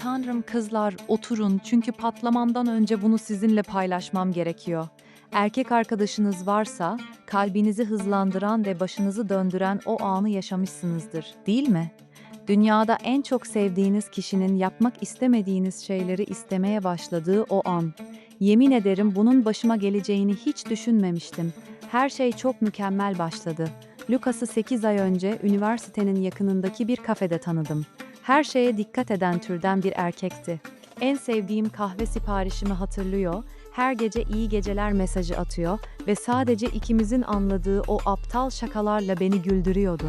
Tanrım kızlar, oturun çünkü patlamamdan önce bunu sizinle paylaşmam gerekiyor. Erkek arkadaşınız varsa, kalbinizi hızlandıran ve başınızı döndüren o anı yaşamışsınızdır, değil mi? Dünyada en çok sevdiğiniz kişinin yapmak istemediğiniz şeyleri istemeye başladığı o an. Yemin ederim bunun başıma geleceğini hiç düşünmemiştim. Her şey çok mükemmel başladı. Lucas'ı 8 ay önce üniversitenin yakınındaki bir kafede tanıdım. Her şeye dikkat eden türden bir erkekti. En sevdiğim kahve siparişimi hatırlıyor, her gece iyi geceler mesajı atıyor ve sadece ikimizin anladığı o aptal şakalarla beni güldürüyordu.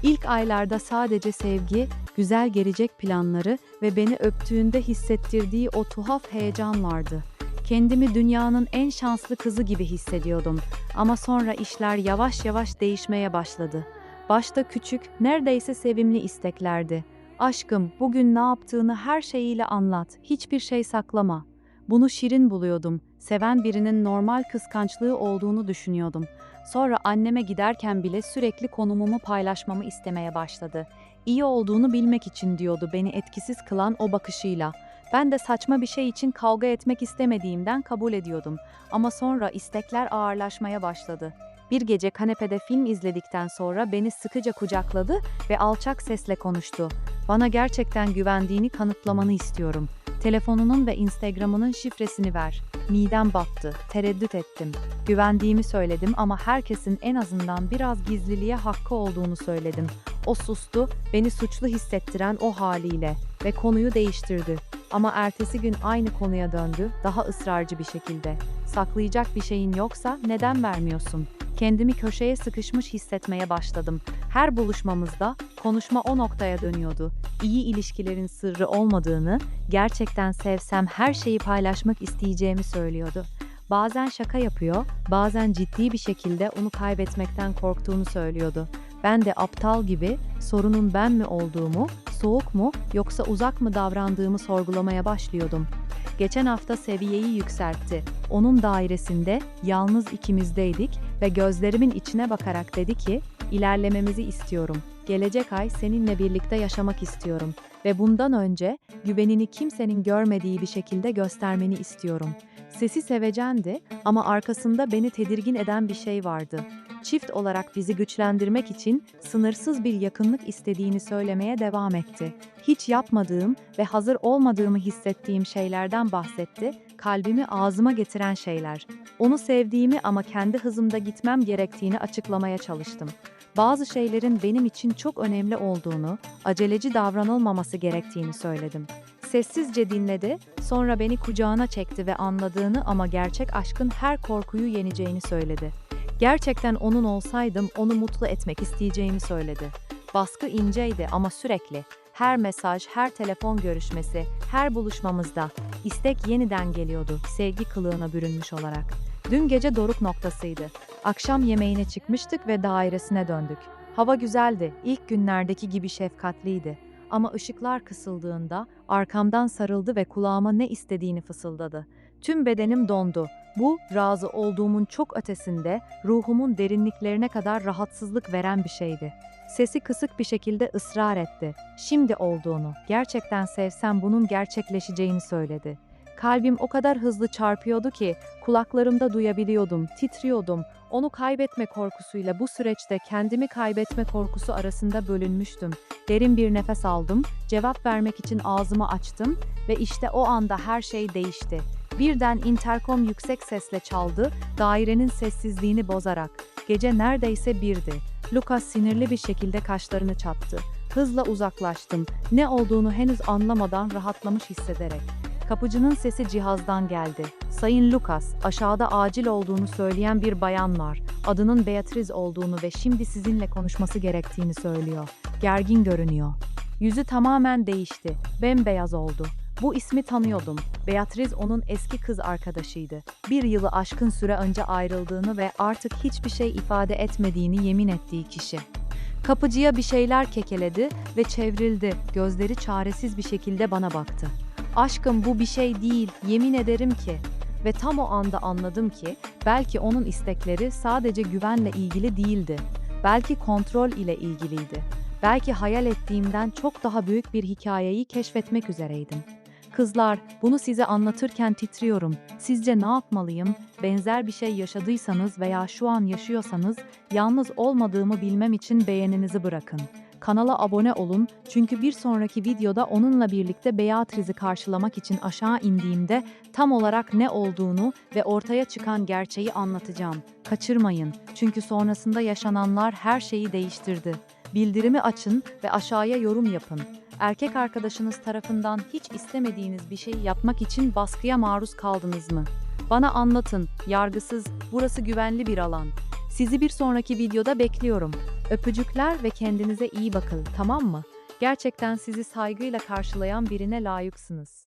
İlk aylarda sadece sevgi, güzel gelecek planları ve beni öptüğünde hissettirdiği o tuhaf heyecan vardı. Kendimi dünyanın en şanslı kızı gibi hissediyordum ama sonra işler yavaş yavaş değişmeye başladı. Başta küçük, neredeyse sevimli isteklerdi. "Aşkım, bugün ne yaptığını her şeyiyle anlat, hiçbir şey saklama." Bunu şirin buluyordum. Seven birinin normal kıskançlığı olduğunu düşünüyordum. Sonra anneme giderken bile sürekli konumumu paylaşmamı istemeye başladı. İyi olduğunu bilmek için diyordu beni etkisiz kılan o bakışıyla. Ben de saçma bir şey için kavga etmek istemediğimden kabul ediyordum. Ama sonra istekler ağırlaşmaya başladı. Bir gece kanepede film izledikten sonra beni sıkıca kucakladı ve alçak sesle konuştu. "Bana gerçekten güvendiğini kanıtlamanı istiyorum. Telefonunun ve Instagram'ının şifresini ver." Midem battı, tereddüt ettim. Güvendiğimi söyledim ama herkesin en azından biraz gizliliğe hakkı olduğunu söyledim. O sustu, beni suçlu hissettiren o haliyle ve konuyu değiştirdi. Ama ertesi gün aynı konuya döndü, daha ısrarcı bir şekilde. "Saklayacak bir şeyin yoksa neden vermiyorsun?" Kendimi köşeye sıkışmış hissetmeye başladım. Her buluşmamızda konuşma o noktaya dönüyordu. İyi ilişkilerin sırrı olmadığını, gerçekten sevsem her şeyi paylaşmak isteyeceğimi söylüyordu. Bazen şaka yapıyor, bazen ciddi bir şekilde onu kaybetmekten korktuğunu söylüyordu. Ben de aptal gibi sorunun ben mi olduğumu, soğuk mu yoksa uzak mı davrandığımı sorgulamaya başlıyordum. Geçen hafta seviyeyi yükseltti. Onun dairesinde yalnız ikimizdeydik ve gözlerimin içine bakarak dedi ki, "İlerlememizi istiyorum. Gelecek ay seninle birlikte yaşamak istiyorum ve bundan önce güvenini kimsenin görmediği bir şekilde göstermeni istiyorum." Sesi sevecendi ama arkasında beni tedirgin eden bir şey vardı. Çift olarak bizi güçlendirmek için sınırsız bir yakınlık istediğini söylemeye devam etti. Hiç yapmadığım ve hazır olmadığımı hissettiğim şeylerden bahsetti, kalbimi ağzıma getiren şeyler. Onu sevdiğimi ama kendi hızımda gitmem gerektiğini açıklamaya çalıştım. Bazı şeylerin benim için çok önemli olduğunu, aceleci davranılmaması gerektiğini söyledim. Sessizce dinledi, sonra beni kucağına çekti ve anladığını ama gerçek aşkın her korkuyu yeneceğini söyledi. Gerçekten onun olsaydım onu mutlu etmek isteyeceğimi söyledi. Baskı inceydi ama sürekli. Her mesaj, her telefon görüşmesi, her buluşmamızda istek yeniden geliyordu, sevgi kılığına bürünmüş olarak. Dün gece doruk noktasıydı. Akşam yemeğine çıkmıştık ve dairesine döndük. Hava güzeldi, ilk günlerdeki gibi şefkatliydi. Ama ışıklar kısıldığında arkamdan sarıldı ve kulağıma ne istediğini fısıldadı. Tüm bedenim dondu. Bu, razı olduğumun çok ötesinde, ruhumun derinliklerine kadar rahatsızlık veren bir şeydi. Sesi kısık bir şekilde ısrar etti. Şimdi olduğunu, gerçekten sevsem bunun gerçekleşeceğini söyledi. Kalbim o kadar hızlı çarpıyordu ki kulaklarımda duyabiliyordum, titriyordum. Onu kaybetme korkusuyla bu süreçte kendimi kaybetme korkusu arasında bölünmüştüm. Derin bir nefes aldım, cevap vermek için ağzımı açtım ve işte o anda her şey değişti. Birden interkom yüksek sesle çaldı, dairenin sessizliğini bozarak. Gece neredeyse birdi. Lucas sinirli bir şekilde kaşlarını çattı. Hızla uzaklaştım, ne olduğunu henüz anlamadan rahatlamış hissederek. Kapıcının sesi cihazdan geldi. "Sayın Lucas, aşağıda acil olduğunu söyleyen bir bayan var. Adının Beatriz olduğunu ve şimdi sizinle konuşması gerektiğini söylüyor. Gergin görünüyor." Yüzü tamamen değişti. Bembeyaz oldu. Bu ismi tanıyordum. Beatriz onun eski kız arkadaşıydı. 1 yılı aşkın süre önce ayrıldığını ve artık hiçbir şey ifade etmediğini yemin ettiği kişi. Kapıcıya bir şeyler kekeledi ve çevrildi. Gözleri çaresiz bir şekilde bana baktı. "Aşkım, bu bir şey değil, yemin ederim ki." Ve tam o anda anladım ki belki onun istekleri sadece güvenle ilgili değildi. Belki kontrol ile ilgiliydi. Belki hayal ettiğimden çok daha büyük bir hikayeyi keşfetmek üzereydim. Kızlar, bunu size anlatırken titriyorum. Sizce ne yapmalıyım? Benzer bir şey yaşadıysanız veya şu an yaşıyorsanız, yalnız olmadığımı bilmem için beğeninizi bırakın. Kanala abone olun çünkü bir sonraki videoda onunla birlikte Beatrice'i karşılamak için aşağı indiğimde tam olarak ne olduğunu ve ortaya çıkan gerçeği anlatacağım. Kaçırmayın çünkü sonrasında yaşananlar her şeyi değiştirdi. Bildirimi açın ve aşağıya yorum yapın. Erkek arkadaşınız tarafından hiç istemediğiniz bir şey yapmak için baskıya maruz kaldınız mı? Bana anlatın, yargısız, burası güvenli bir alan. Sizi bir sonraki videoda bekliyorum. Öpücükler ve kendinize iyi bakın, tamam mı? Gerçekten sizi saygıyla karşılayan birine layıksınız.